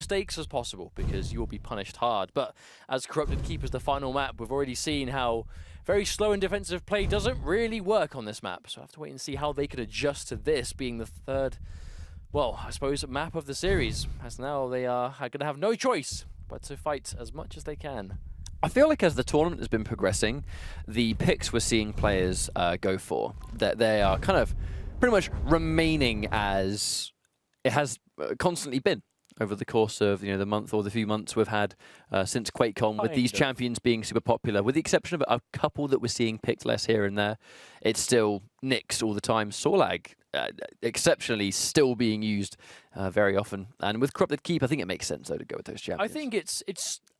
mistakes as possible because you will be punished hard. But as Corrupted Keeper's the final map, we've already seen how very slow and defensive play doesn't really work on this map. So I have to wait and see how they could adjust to this being the third, well, I suppose, map of the series. As now they are going to have no choice but to fight as much as they can. I feel like as the tournament has been progressing, the picks we're seeing players go for, that they are kind of pretty much remaining as it has constantly been over the course of the month or the few months we've had since QuakeCon, with these champions being super popular, with the exception of a couple that we're seeing picked less here and there. It's still Nyx all the time. Sorlag, exceptionally still being used very often. And with Corrupted Keep, I think it makes sense though to go with those champions. I think it's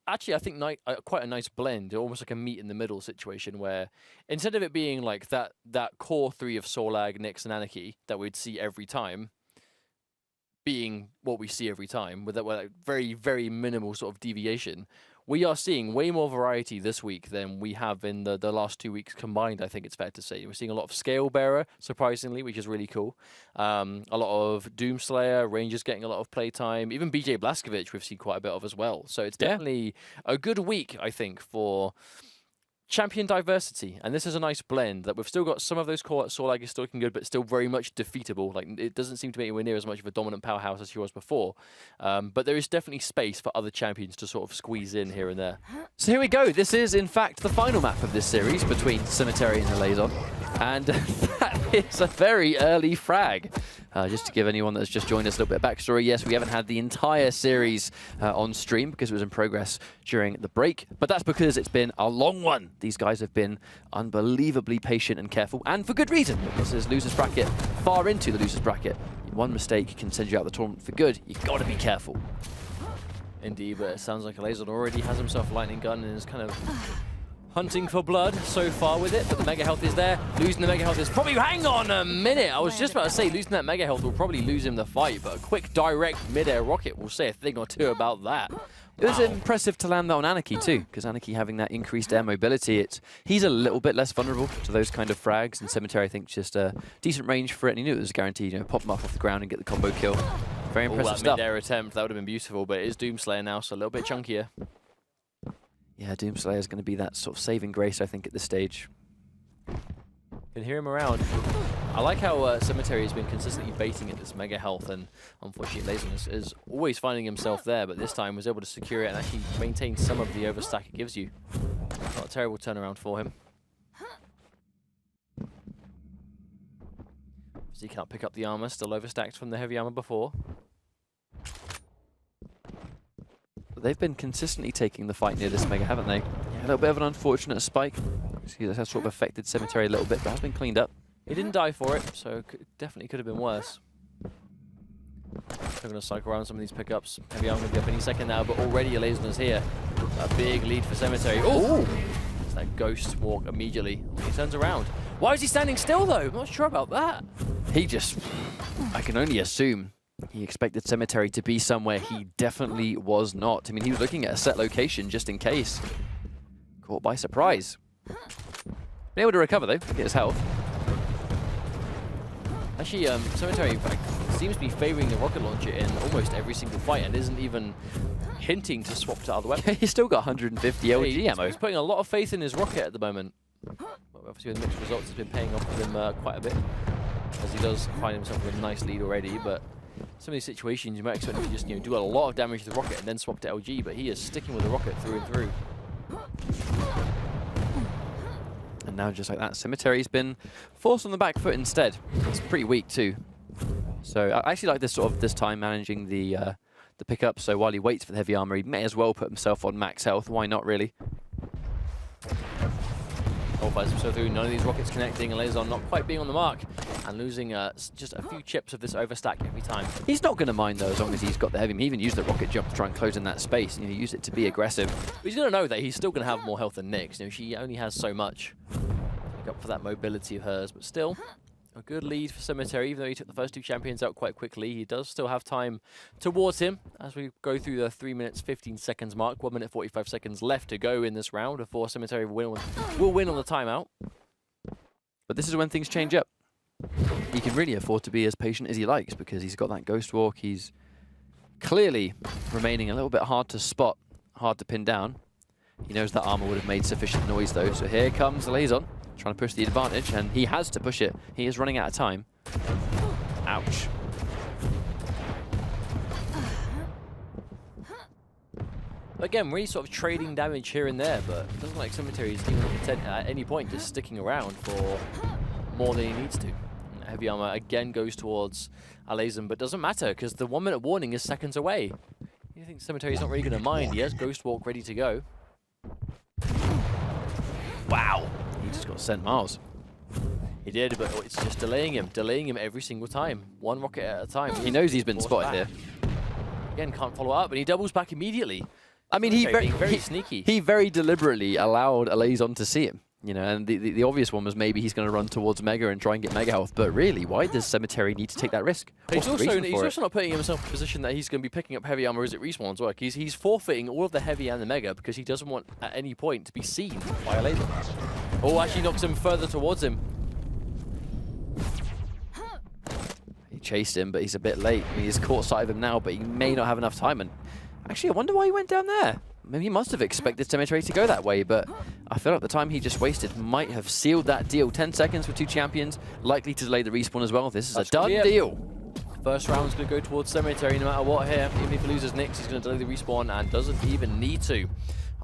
actually, I think quite a nice blend, almost like a meet in the middle situation where instead of it being like that core three of Sorlag, Nyx, and Anarchy that we'd see every time, being what we see every time with that very, very minimal sort of deviation, we are seeing way more variety this week than we have in the last 2 weeks combined, I think it's fair to say. We're seeing a lot of Scale Bearer, surprisingly, which is really cool. A lot of Doomslayer, Rangers getting a lot of playtime. Even BJ Blazkowicz we've seen quite a bit of as well. So it's definitely a good week, I think, for champion diversity, and this is a nice blend that we've still got some of those core. Sorlag is still looking good, but still very much defeatable. Like, it doesn't seem to be anywhere near as much of a dominant powerhouse as he was before. But there is definitely space for other champions to sort of squeeze in here and there. So here we go. This is, in fact, the final map of this series between Cemetery and alaizon. And that is a very early frag. Just to give anyone that's just joined us a little bit of backstory, yes, we haven't had the entire series on stream because it was in progress during the break, but that's because it's been a long one. These guys have been unbelievably patient and careful, and for good reason, because there's losers bracket far into the losers bracket. One mistake can send you out of the tournament for good. You've got to be careful. Indeed, but it sounds like alaizon already has himself a lightning gun and is kind of hunting for blood so far with it, but the mega health is there. Losing the mega health is probably... Hang on a minute! I was just about to say, losing that mega health will probably lose him the fight, but a quick, direct mid-air rocket will say a thing or two about that. It was impressive to land that on Anarchy too, because Anarchy having that increased air mobility, he's a little bit less vulnerable to those kind of frags, and Cemetery, I think, just a decent range for it, and he knew it was guaranteed, pop him up off the ground and get the combo kill. Very impressive that stuff. Mid-air attempt, that would have been beautiful, but it is Doomslayer now, so a little bit chunkier. Yeah, Doomslayer is going to be that sort of saving grace, I think, at this stage. Can hear him around. I like how Cemetery has been consistently baiting at this mega health, and unfortunately alaizon is always finding himself there, but this time was able to secure it and actually maintain some of the overstack it gives you. Not a terrible turnaround for him. So he can't pick up the armor, still overstacked from the heavy armor before. They've been consistently taking the fight near this mega, haven't they? Yeah, a little bit of an unfortunate spike. See, that has sort of affected Cemetery a little bit, but has been cleaned up. He didn't die for it, so definitely could have been worse. They're going to cycle around some of these pickups. Heavy armor going to be up any second now, but already alaizon is here. A big lead for Cemetery. Oh! It's that ghost walk immediately. He turns around. Why is he standing still, though? I'm not sure about that. He just... I can only assume he expected Cemetery to be somewhere he definitely was not. I mean, he was looking at a set location just in case. Caught by surprise. Been able to recover, though, get his health. Actually, Cemetery, in fact, seems to be favouring the rocket launcher in almost every single fight and isn't even hinting to swap to other weapons. He's still got 150 LG ammo. He's putting a lot of faith in his rocket at the moment. Obviously, with the mixed results, it's been paying off for him quite a bit, as he does find himself with a nice lead already, but some of these situations you might expect him to just do a lot of damage to the rocket and then swap to LG, but he is sticking with the rocket through and through. And now just like that, Cemetery's been forced on the back foot instead. It's pretty weak too. So I actually like this time managing the pickup. So while he waits for the heavy armor, he may as well put himself on max health. Why not, really? Qualifiers himself through. None of these rockets connecting. alaizon not quite being on the mark and losing just a few chips of this overstack every time. He's not going to mind though, as long as he's got the heavy. He even used the rocket jump to try and close in that space, and use it to be aggressive. But he's going to know that he's still going to have more health than Nyx. She only has so much to make up for that mobility of hers, but still a good lead for Cemetery. Even though he took the first two champions out quite quickly, he does still have time towards him as we go through the 3 minutes 15 seconds mark. 1 minute 45 seconds left to go in this round before Cemetery will win on the timeout. But this is when things change up. He can really afford to be as patient as he likes because he's got that ghost walk. He's clearly remaining a little bit hard to spot, hard to pin down. He knows that armor would have made sufficient noise though, so here comes alaizon, trying to push the advantage, and he has to push it. He is running out of time. Ouch. Again, really sort of trading damage here and there, but it doesn't look like Cemetery is even at any point just sticking around for more than he needs to. Heavy armor again goes towards alaizon, but doesn't matter because the 1 minute warning is seconds away. You think Cemetery's not really going to mind. He has Ghost Walk ready to go. Wow, he just got sent miles. He did, but it's just delaying him every single time. One rocket at a time. He knows he's been spotted here. Again, can't follow up, but he doubles back immediately. I mean, he very sneaky. He very deliberately allowed alaizon to see him. You know, and the obvious one was maybe he's going to run towards Mega and try and get Mega Health. But really, why does Cemetery need to take that risk? He's also not putting himself in a position that he's going to be picking up heavy armor as it respawns work. He's forfeiting all of the heavy and the Mega because he doesn't want at any point to be seen by alaizon. Oh, actually knocks him further towards him. He chased him, but he's a bit late. I mean, he's caught sight of him now, but he may not have enough time. And actually, I wonder why he went down there. Maybe he must have expected Cemetery to go that way, but I feel like the time he just wasted might have sealed that deal. 10 seconds for 2 champions, likely to delay the respawn as well. This is a done deal. First round's going to go towards Cemetery no matter what here. Even if he loses Nyx, he's going to delay the respawn and doesn't even need to.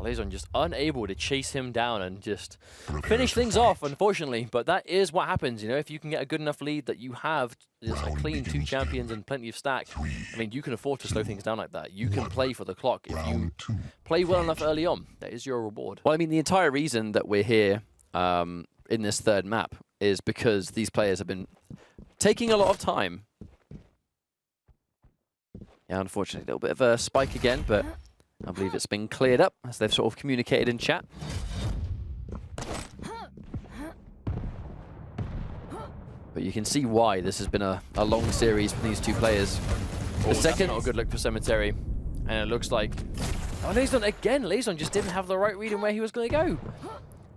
alaizon just unable to chase him down and just finish things off, unfortunately. But that is what happens, you know, if you can get a good enough lead that you have just a clean 2 champions and plenty of stack. I mean, you can afford to slow things down like that. You can play for the clock. If you play well enough early on, that is your reward. Well, I mean, the entire reason that we're here in this third map is because these players have been taking a lot of time. Yeah, unfortunately, a little bit of a spike again, but I believe it's been cleared up as they've sort of communicated in chat. But you can see why this has been a long series for these 2 players. The second, not a good look for Cemetery. And it looks like alaizon again. alaizon just didn't have the right read on where he was going to go.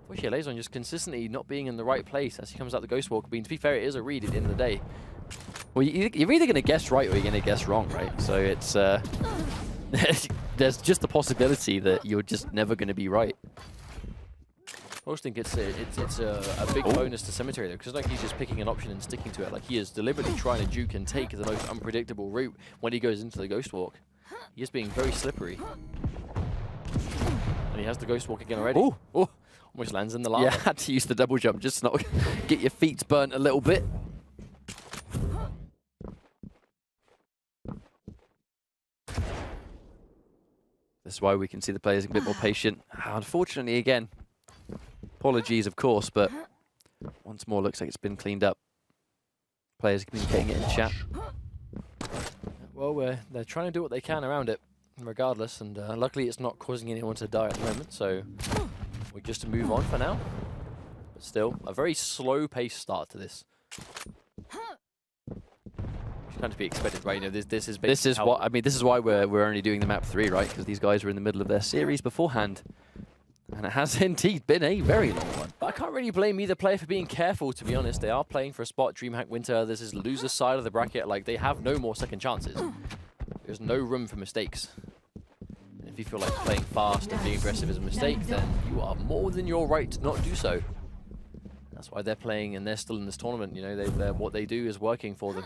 Wish alaizon just consistently not being in the right place as he comes out the Ghost Walk. I mean, to be fair, it is a read at the end of the day. Well, you're either going to guess right or you're going to guess wrong, right? So it's there's just the possibility that you're just never going to be right. I always think it's a big bonus to Cemetery, though, because like he's just picking an option and sticking to it. Like he is deliberately trying to juke and take the most unpredictable route when he goes into the Ghost Walk. He is being very slippery. And he has the Ghost Walk again already. Oh, almost lands in the lava. Yeah, had to use the double jump just to not get your feet burnt a little bit. That's why we can see the players a bit more patient. Unfortunately, again, apologies, of course, but once more looks like it's been cleaned up. Players communicating it in chat. Well, they're trying to do what they can around it, regardless, and luckily it's not causing anyone to die at the moment, so we just move on for now. But still, a very slow-paced start to this. Kind of be expected, right? You know, this is what I mean. This is why we're only doing the map 3, right? Because these guys were in the middle of their series beforehand, and it has indeed been a very long one. But I can't really blame either player for being careful. To be honest, they are playing for a spot. Dreamhack Winter. This is loser side of the bracket. Like they have no more second chances. There's no room for mistakes. And if you feel like playing fast and being aggressive is a mistake, then you are more than your right to not do so. That's why they're playing and they're still in this tournament. You know, what they do is working for them.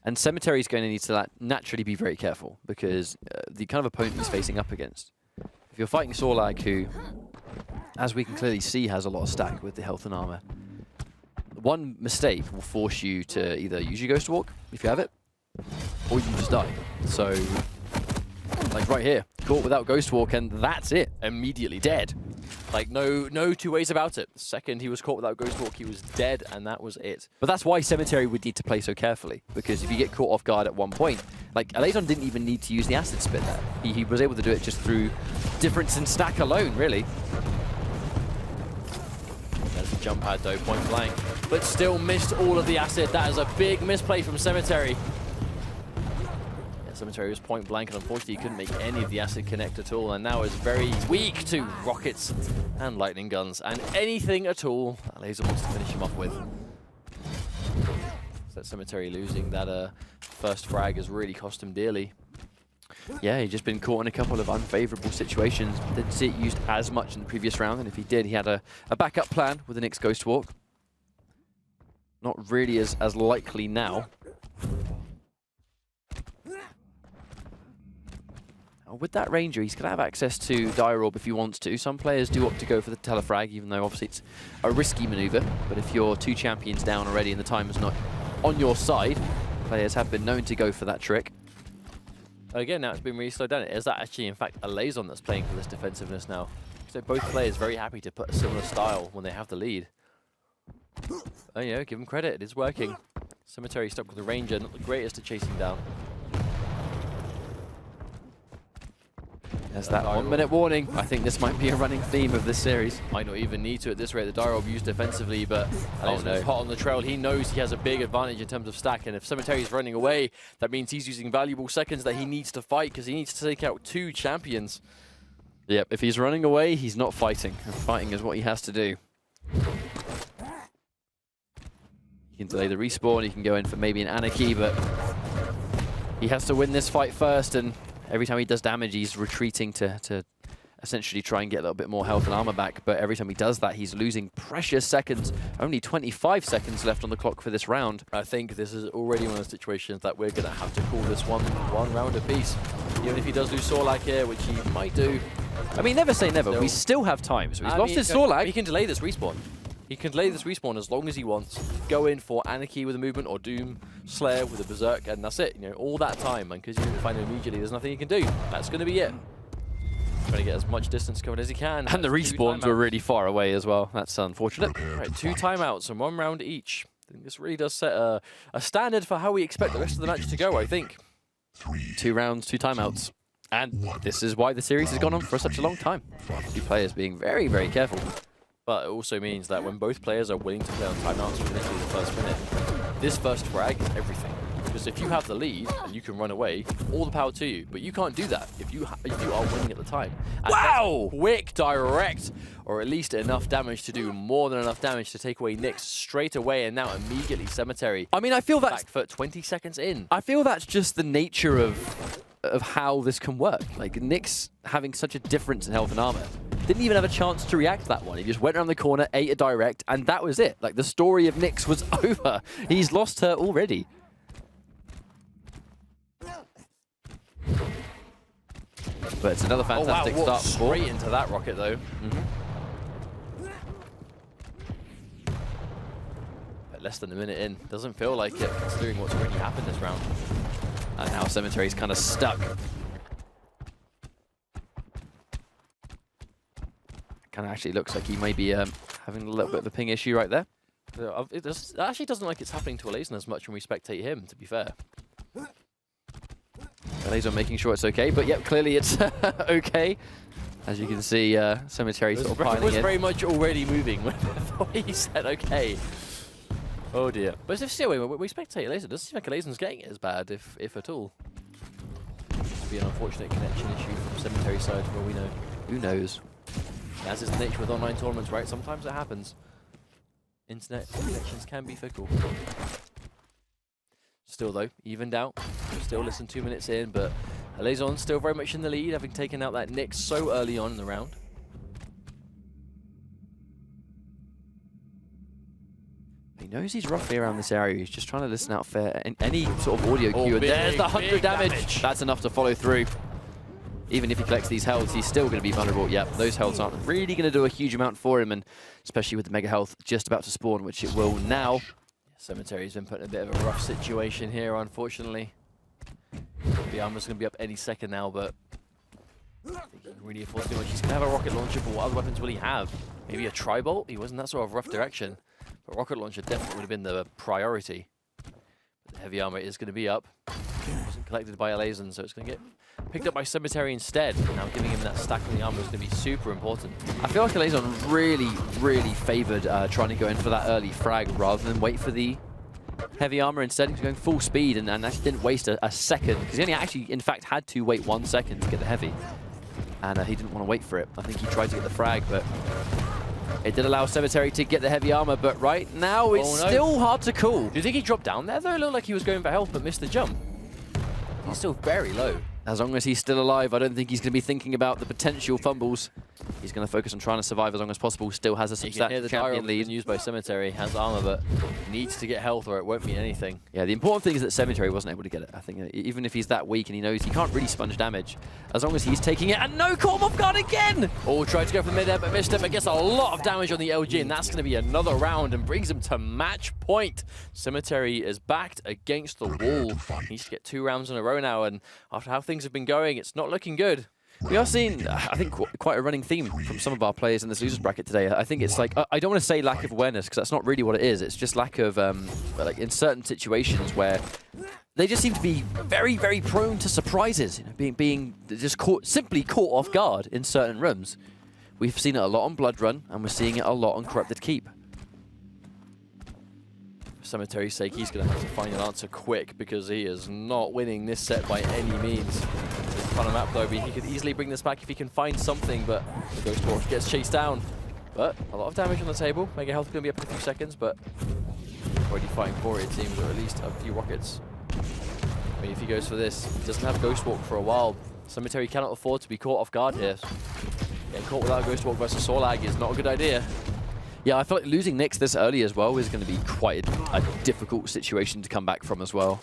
And Cemetery is going to need to naturally be very careful because the kind of opponent he's facing up against. If you're fighting Sorlag, who, as we can clearly see, has a lot of stack with the health and armor, one mistake will force you to either use your Ghost Walk, if you have it, or you just die. So, like right here, caught without Ghost Walk, and that's it. Immediately dead. Like, no 2 ways about it. The second he was caught without Ghost Walk, he was dead, and that was it. But that's why Cemetery would need to play so carefully, because if you get caught off guard at one point, like, alaizon didn't even need to use the Acid Spit there. He was able to do it just through difference in stack alone, really. There's a jump pad, though, point blank. But still missed all of the Acid. That is a big misplay from Cemetery. Cemetery was point blank, and unfortunately he couldn't make any of the Acid connect at all, and now is very weak to rockets and lightning guns, and anything at all alaizon wants to finish him off with. So that Cemetery losing that first frag has really cost him dearly. Yeah, he'd just been caught in a couple of unfavourable situations. Didn't see it used as much in the previous round, and if he did, he had a backup plan with the Nyx Ghost Walk. Not really as likely now. With that Ranger, he's going to have access to Dire Orb if he wants to. Some players do opt to go for the Telefrag, even though obviously it's a risky maneuver. But if you're 2 champions down already and the time is not on your side, players have been known to go for that trick. Again, now it's been really slowed down. Is that actually, in fact, alaizon that's playing for this defensiveness now? So both players very happy to put a similar style when they have the lead. Oh, you know, give him credit. It is working. Cemetery stuck with the Ranger, not the greatest at chasing down. There's that 1 minute warning. I think this might be a running theme of this series. Might not even need to at this rate. The Dire Orb used defensively, but alaizon's hot on the trail. He knows he has a big advantage in terms of stack, and if Cemetery's running away, that means he's using valuable seconds that he needs to fight because he needs to take out 2 champions. Yep, if he's running away, he's not fighting. And fighting is what he has to do. He can delay the respawn, he can go in for maybe an Anarchy, but he has to win this fight first, and every time he does damage, he's retreating to essentially try and get a little bit more health and armor back. But every time he does that, he's losing precious seconds. Only 25 seconds left on the clock for this round. I think this is already one of the situations that we're going to have to call this one round apiece. Even if he does lose Sorlag here, which he might do. I mean, never say never. We still have time. So he's lost his Sorlag. He can delay this respawn. He can delay this respawn as long as he wants. Go in for Anarchy with a movement or Doom Slayer with a Berserk, and that's it. You know, all that time, and because you find him immediately, there's nothing he can do. That's going to be it. Trying to get as much distance covered as he can. And the respawns were really far away as well. That's unfortunate. Right, 2 timeouts and 1 round each. I think this really does set a standard for how we expect the rest of the match to go, I think. 2 rounds, 2 timeouts. And this is why the series has gone on for such a long time. 2 players being very, very careful. But it also means that when both players are willing to play on timeouts for literally the first minute, this first frag is everything. Because if you have the lead and you can run away, all the power to you. But you can't do that if you are winning at the time. And wow! Quick, direct, or at least enough damage to do more than enough damage to take away Nyx straight away, and now immediately Cemetery. I mean, I feel that's... back foot 20 seconds in. I feel that's just the nature of how this can work. Like, Nyx having such a difference in health and armor. Didn't even have a chance to react to that one. He just went around the corner, ate a direct, and that was it. Like, the story of Nyx was over. He's lost her already. But it's another fantastic start. Straight into that rocket, though. But less than a minute in. Doesn't feel like it, considering what's already happened this round. And now Cemetary's kind of stuck. Kind of actually looks like he may be having a little bit of a ping issue right there. It actually doesn't like it's happening to alaizon as much when we spectate him, to be fair. alaizon making sure it's okay, but yep, clearly it's okay. As you can see, Cemetery sort of piling in. It was very much already moving when he said okay. Oh dear. But if still, when we spectate alaizon, it doesn't seem like alaizon's getting it as bad, if at all. This be an unfortunate connection issue from Cemetery's side, for all we know. Who knows? As is the nature with online tournaments, right? Sometimes it happens. Internet connections can be fickle. Still though, evened out. Still less than 2 minutes in, but alaizon still very much in the lead, having taken out that Nyx so early on in the round. He knows he's roughly around this area. He's just trying to listen out for any sort of audio cue. There's the 100 damage. That's enough to follow through. Even if he collects these healths, he's still going to be vulnerable. Yep, those healths aren't really going to do a huge amount for him, and especially with the mega health just about to spawn, which it will now. Cemetary's been put in a bit of a rough situation here, unfortunately. The armor's going to be up any second now, but I think he can really afford too much. He's going to have a rocket launcher, but what other weapons will he have? Maybe a tri-bolt? He wasn't that sort of rough direction, but rocket launcher definitely would have been the priority. But the heavy armor is going to be up. It wasn't collected by alaizon, so it's going to get picked up by Cemetery instead. Now giving him that stack on the armor is going to be super important. I feel like alaizon really favoured trying to go in for that early frag rather than wait for the heavy armor. Instead, he was going full speed and actually didn't waste a second, because he only actually, in fact, had to wait 1 second to get the heavy. And he didn't want to wait for it. I think he tried to get the frag, but it did allow Cemetery to get the heavy armor. But right now, it's still hard to call. Do you think he dropped down there, though? It looked like he was going for help but missed the jump. He's still very low. As long as he's still alive, I don't think he's going to be thinking about the potential fumbles. He's going to focus on trying to survive as long as possible. Still has a substantial champion lead. Used by Cemetery, has armor, but needs to get health or it won't mean anything. Yeah, the important thing is that Cemetery wasn't able to get it. I think even if he's that weak and he knows he can't really sponge damage, as long as he's taking it, and no, caught him off guard again! Oh, tried to go for the mid-air, but missed it, but gets a lot of damage on the LG, and that's going to be another round and brings him to match point. Cemetery is backed against the wall. He needs to get 2 rounds in a row now, and after how things have been going, it's not looking good. We are seeing, I think, quite a running theme from some of our players in this losers bracket today. I think it's like, I don't want to say lack of awareness, because that's not really what it is. It's just lack of, like in certain situations where they just seem to be very, very prone to surprises, you know, being just simply caught off guard in certain rooms. We've seen it a lot on Blood Run, and we're seeing it a lot on Corrupted Keep. For Cemetery's sake, he's going to have to find an answer quick, because he is not winning this set by any means. On a map though, he could easily bring this back if he can find something, but the Ghost Walk gets chased down. But a lot of damage on the table. Mega health going to be up in a few seconds, but already fighting for it seems, or at least a few rockets. I mean, if he goes for this, he doesn't have Ghost Walk for a while. Cemetery cannot afford to be caught off guard here. Getting caught without Ghost Walk versus Sorlag is not a good idea. Yeah, I feel like losing Nyx this early as well is going to be quite a difficult situation to come back from as well.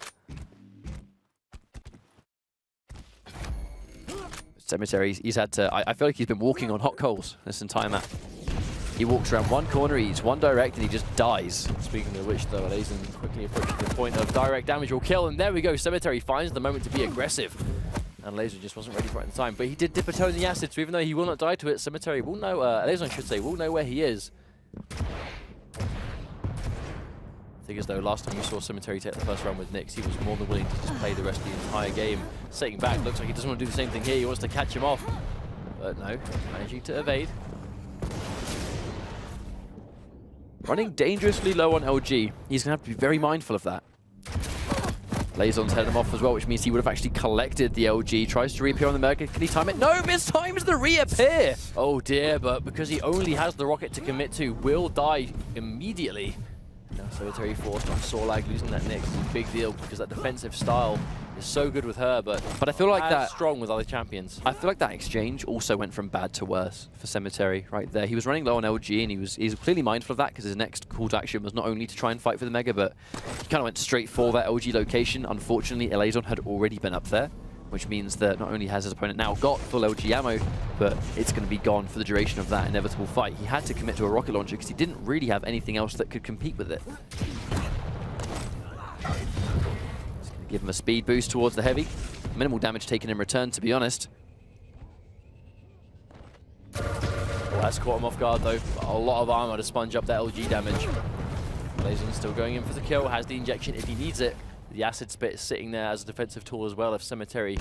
Cemetery, he's had to, I feel like he's been walking on hot coals this entire map. He walks around one corner, he's one direct, and he just dies. Speaking of which, though, alaizon quickly approaching the point of direct damage or kill, and there we go. Cemetery finds the moment to be aggressive. And alaizon just wasn't ready for it at the time, but he did dip a toe in the acid, so even though he will not die to it, Cemetery will know, alaizon should say, will know where he is. I think as though last time we saw Cemetery take the first round with Nyx, he was more than willing to just play the rest of the entire game. Sitting back, looks like he doesn't want to do the same thing here, he wants to catch him off. But no, managing to evade. Running dangerously low on LG. He's going to have to be very mindful of that. alaizon's headed him off as well, which means he would have actually collected the LG. Tries to reappear on the Mega. Can he time it? No, mistimes the reappear! Oh dear, but because he only has the rocket to commit to, will die immediately. Now Cemetery forced on Sorlag, losing that Nyx is a big deal because that defensive style is so good with her, but I feel like that strong with other champions. I feel like that exchange also went from bad to worse for Cemetery right there. He was running low on LG, and he's clearly mindful of that because his next call to action was not only to try and fight for the Mega, but he kind of went straight for that LG location. Unfortunately, alaizon had already been up there, which means that not only has his opponent now got full LG ammo, but it's going to be gone for the duration of that inevitable fight. He had to commit to a rocket launcher because he didn't really have anything else that could compete with it. It's going to give him a speed boost towards the heavy. Minimal damage taken in return, to be honest. Well, that's caught him off guard though. A lot of armor to sponge up that LG damage. alaizon still going in for the kill, has the injection if he needs it. The acid spit is sitting there as a defensive tool as well if Cemetery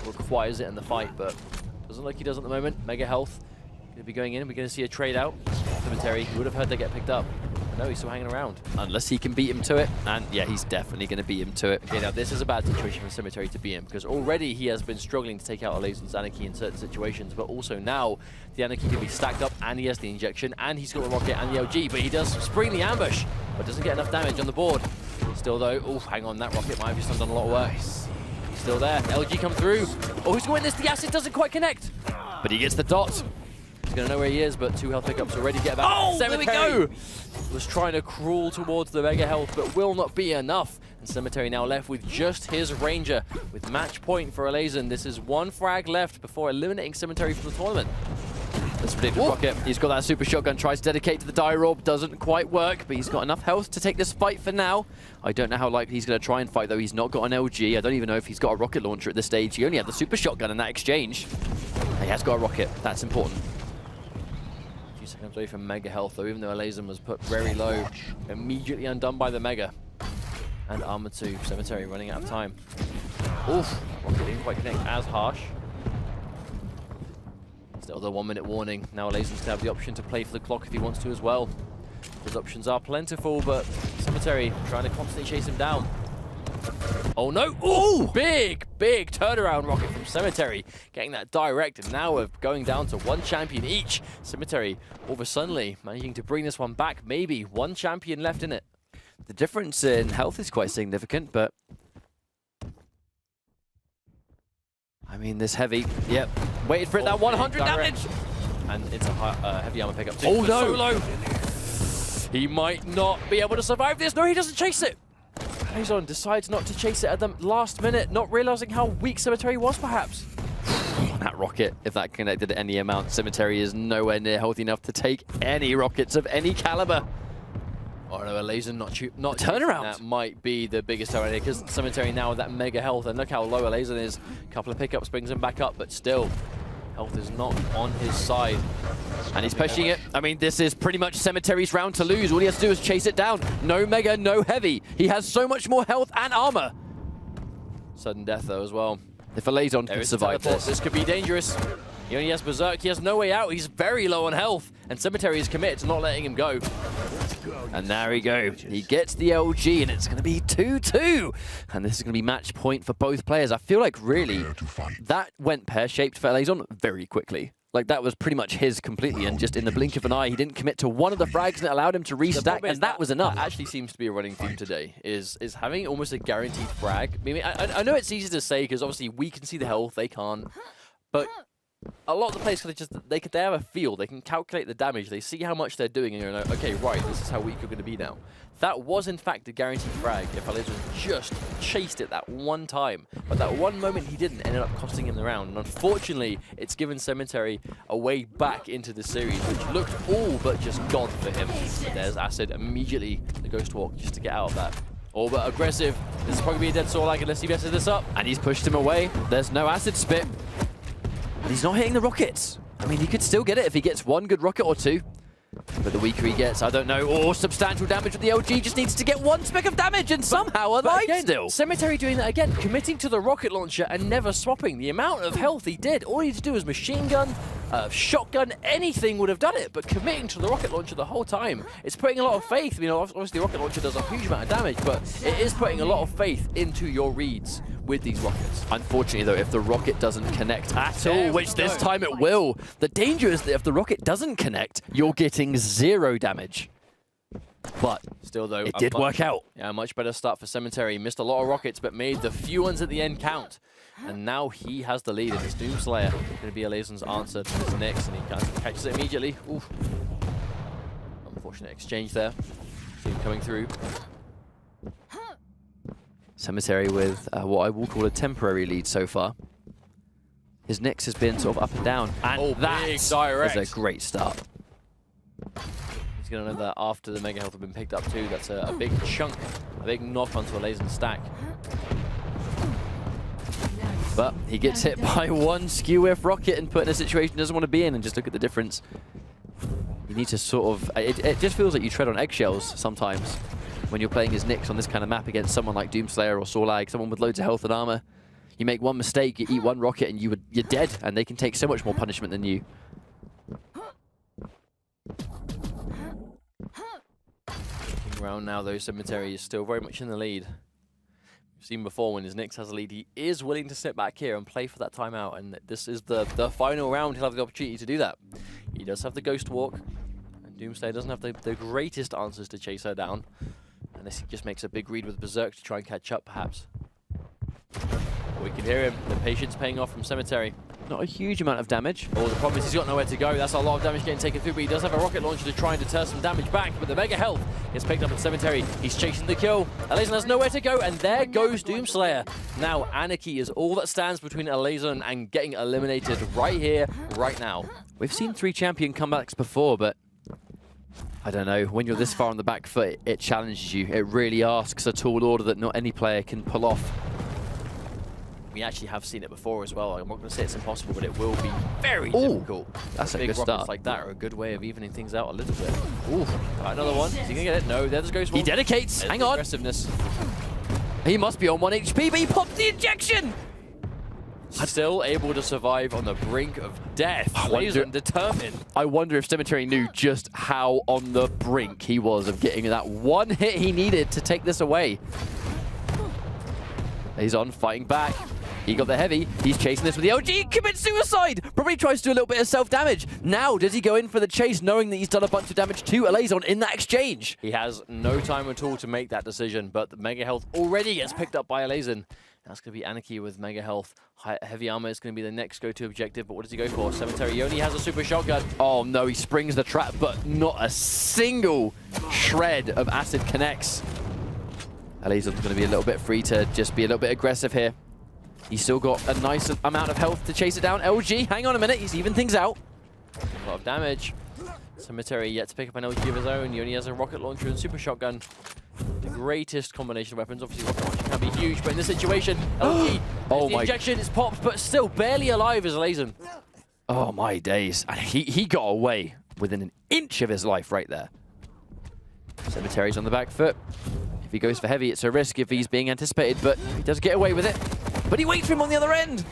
requires it in the fight, but doesn't look like he does at the moment. Mega health going to be going in. We're going to see a trade out. Cemetery, you would have heard they get picked up. No, he's still hanging around. Unless he can beat him to it, and yeah, he's definitely going to beat him to it. Okay, now this is a bad situation for Cemetery to be in, because already he has been struggling to take out alaizon's Anarchy in certain situations, but also now the Anarchy can be stacked up, and he has the injection, and he's got the rocket and the LG, but he does spring the ambush, but doesn't get enough damage on the board. Still though, oh, hang on, that rocket might have just done a lot of work. He's still there, LG come through. Oh, who's going to win this? The acid doesn't quite connect, but he gets the dot. He's going to know where he is, but 2 health pickups already get back. Oh, Cemetery there we go! Was trying to crawl towards the Mega health, but will not be enough. And Cemetery now left with just his Ranger. With match point for alaizon, this is 1 frag left before eliminating Cemetery from the tournament. This ridiculous rocket. He's got that super shotgun, tries to dedicate to the dire orb, doesn't quite work, but he's got enough health to take this fight for now. I don't know how likely he's going to try and fight, though. He's not got an LG. I don't even know if he's got a rocket launcher at this stage. He only had the super shotgun in that exchange. He has got a rocket. That's important. A few seconds away from Mega health, though, even though alaizon was put very low. Immediately undone by the Mega. And Armor 2, Cemetery running out of time. Oof, rocket didn't quite connect as harsh. Still the 1 minute warning. Now alaizon's going to have the option to play for the clock if he wants to as well. His options are plentiful, but Cemetery trying to constantly chase him down. Oh no! Ooh! Big turnaround rocket from Cemetery. Getting that direct, and now we're going down to 1 champion each. Cemetery, all of a sudden, managing to bring this one back. Maybe 1 champion left in it. The difference in health is quite significant, but I mean, this heavy, yep, waited for it, that 100 damage! And it's a heavy armor pickup too. Oh no! Solo. He might not be able to survive this. No, he doesn't chase it. alaizon decides not to chase it at the last minute, not realizing how weak Cemetery was, perhaps. That rocket, if that connected any amount, Cemetery is nowhere near healthy enough to take any rockets of any caliber. Oh no, alaizon not turnaround. That might be the biggest turnaround here, because Cemetery now with that mega health, and look how low alaizon is. A couple of pickups brings him back up, but still, health is not on his side. And he's pushing it. I mean, this is pretty much Cemetery's round to lose. All he has to do is chase it down. No mega, no heavy. He has so much more health and armor. Sudden death though as well. If alaizon can survive this could be dangerous. He only has Berserk. He has no way out. He's very low on health. And Cemetery is committed to not letting him go. And there we go. He gets the LG, and it's going to be 2-2. And this is going to be match point for both players. I feel like, really, that went pear-shaped for alaizon very quickly. Like, that was pretty much his completely, and just in the blink of an eye, he didn't commit to one of the frags, and it allowed him to restack, and that was enough. That actually seems to be a running theme today, is having almost a guaranteed frag. I mean, I know it's easy to say, because obviously we can see the health, they can't. But a lot of the players they have a feel, they can calculate the damage, they see how much they're doing, and you're like, okay, right, this is how weak you're going to be now. That was in fact a guaranteed frag if alaizon just chased it that one time. But that one moment he didn't, ended up costing him the round. And unfortunately, it's given Cemetery a way back into the series, which looked all but just gone for him. But there's Acid immediately, the Ghost Walk, just to get out of that. All but aggressive. This is probably be a dead Solag unless he messes this up. And he's pushed him away. There's no Acid Spit. And he's not hitting the rockets. I mean, he could still get it if he gets one good rocket or two. But the weaker he gets, I don't know, or substantial damage with the LG, just needs to get one speck of damage and somehow alive still. Cemetery doing that again, committing to the rocket launcher and never swapping. The amount of health he did, all he had to do was machine gun, shotgun, anything would have done it, but committing to the rocket launcher the whole time. It's putting a lot of faith. You know, obviously the rocket launcher does a huge amount of damage, but it is putting a lot of faith into your reads with these rockets. Unfortunately though, if the rocket doesn't connect at all, which this time it will, the danger is that if the rocket doesn't connect, you're getting 0 damage. But still though, it did work out. Yeah, a much better start for Cemetery. Missed a lot of rockets, but made the few ones at the end count. And now he has the lead, and it's Doomslayer going to be alaizon's answer to this next, and he kind of catches it immediately. Oof. Unfortunate exchange there. See him coming through. Cemetery with what I will call a temporary lead so far. His Nyx has been sort of up and down, and that is a great start. He's going to know that after the Mega Health have been picked up too, that's a big chunk, a big knock onto alaizon's stack. But he gets hit by one skew whiff rocket and put in a situation he doesn't want to be in, and just look at the difference. You need to sort of, it just feels like you tread on eggshells sometimes when you're playing as Nyx on this kind of map against someone like Doomslayer or Solag, someone with loads of health and armor. You make one mistake, you eat one rocket, and you're dead, and they can take so much more punishment than you. Looking around now, though, Cemetery is still very much in the lead. We've seen before when his Nyx has a lead, he is willing to sit back here and play for that timeout, and this is the final round. He'll have the opportunity to do that. He does have the Ghost Walk, and Doomslayer doesn't have the greatest answers to chase her down. Unless he just makes a big read with Berserk to try and catch up, perhaps. We can hear him. The patience paying off from Cemetery. Not a huge amount of damage. Oh, the problem is he's got nowhere to go. That's a lot of damage getting taken through, but he does have a rocket launcher to try and deter some damage back. But the Mega Health is picked up at Cemetery. He's chasing the kill. alaizon has nowhere to go, and there goes Doomslayer. Now, Anarchy is all that stands between alaizon and getting eliminated right here, right now. We've seen 3 champion comebacks before, but I don't know, when you're this far on the back foot, it challenges you. It really asks a tall order that not any player can pull off. We actually have seen it before as well. I'm not going to say it's impossible, but it will be very difficult. That's a big good rockets start. like that are a good way of evening things out a little bit. Ooh, another one. Is he going to get it? No, there's Ghost Walk. He dedicates. There's Hang on. Aggressiveness. He must be on 1 HP, but he popped the injection. Still able to survive on the brink of death. alaizon determined. I wonder if Cemetery knew just how on the brink he was of getting that one hit he needed to take this away. He's on, fighting back. He got the heavy. He's chasing this with the LG. Commits suicide. Probably tries to do a little bit of self-damage. Now, does he go in for the chase, knowing that he's done a bunch of damage to alaizon in that exchange? He has no time at all to make that decision, but the Mega Health already gets picked up by alaizon. That's going to be Anarchy with Mega Health. Heavy Armor is going to be the next go-to objective, but what does he go for? Cemetery, he only has a super shotgun. Oh no, he springs the trap, but not a single shred of acid connects. alaizon's going to be a little bit free to just be a little bit aggressive here. He's still got a nice amount of health to chase it down. LG, hang on a minute, he's even things out. A lot of damage. Cemetery yet to pick up an LG of his own. He only has a rocket launcher and super shotgun. The greatest combination of weapons. Obviously, rocket launcher can be huge, but in this situation, LG, the injection is popped, but still barely alive as alaizon. Oh my days. He got away within an inch of his life right there. Cemetery's on the back foot. If he goes for heavy, it's a risk if he's being anticipated, but he does get away with it. But he waits for him on the other end.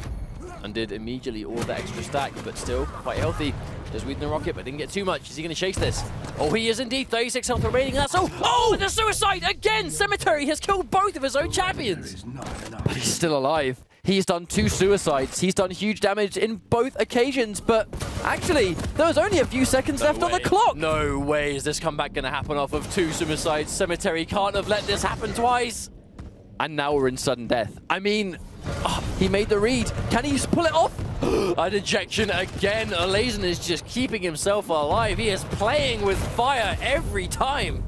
And did immediately all the extra stack, but still quite healthy. Does weed in the rocket, but didn't get too much. Is he going to chase this? Oh, he is indeed. 36 health remaining. That's all. Oh, and the suicide again. Cemetery has killed both of his own champions. But he's still alive. He's done 2 suicides. He's done huge damage in both occasions, but actually, there was only a few seconds left on the clock. No way is this comeback going to happen off of 2 suicides. Cemetery can't have let this happen twice. And now we're in sudden death. I mean, he made the read. Can he pull it off? An ejection again. alaizon is just keeping himself alive. He is playing with fire every time.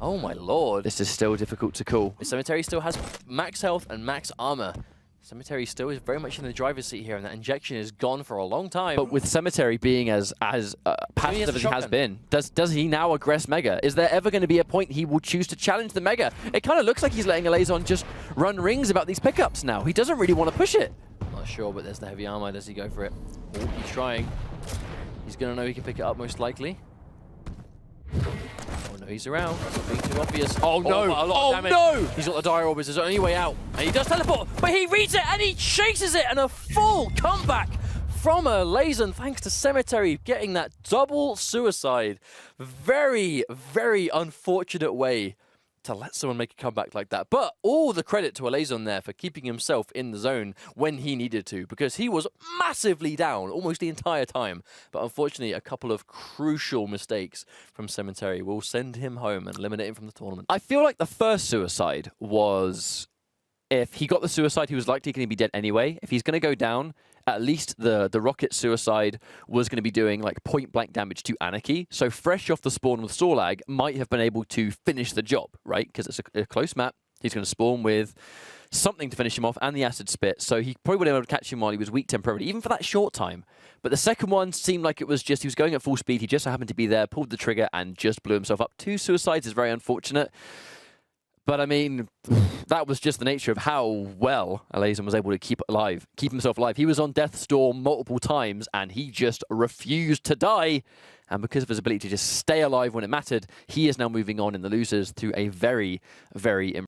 Oh my lord. This is still difficult to call. Cemetery still has max health and max armor. Cemetery still is very much in the driver's seat here, and that injection is gone for a long time. But with Cemetery being as passive as he has been, does he now aggress Mega? Is there ever going to be a point he will choose to challenge the Mega? It kind of looks like he's letting alaizon just run rings about these pickups now. He doesn't really want to push it. Not sure, but there's the heavy armor. Does he go for it? Oh, he's trying. He's going to know he can pick it up most likely. Oh no, he's around. That's not being too obvious. Oh no! A lot of damage. No! He's got the dire orb. It's his only way out. And he does teleport, but he reads it and he chases it, and a full comeback from alaizon thanks to Cemetery getting that double suicide. Very, very unfortunate way to let someone make a comeback like that. But all the credit to alaizon there for keeping himself in the zone when he needed to, because he was massively down almost the entire time. But unfortunately, a couple of crucial mistakes from Cemetery will send him home and eliminate him from the tournament. I feel like the first suicide was, if he got the suicide, he was likely going to be dead anyway. If he's going to go down, at least the rocket suicide was going to be doing like point-blank damage to Anarchy. So fresh off the spawn with Sorlag might have been able to finish the job, right? Because it's a close map. He's going to spawn with something to finish him off and the acid spit. So he probably would have been able to catch him while he was weak temporarily, even for that short time. But the second one seemed like it was just, he was going at full speed. He just happened to be there, pulled the trigger and just blew himself up. 2 suicides is very unfortunate. But I mean, that was just the nature of how well alaizon was able to keep himself alive. He was on death's door multiple times, and he just refused to die. And because of his ability to just stay alive when it mattered, he is now moving on in the losers through a very, very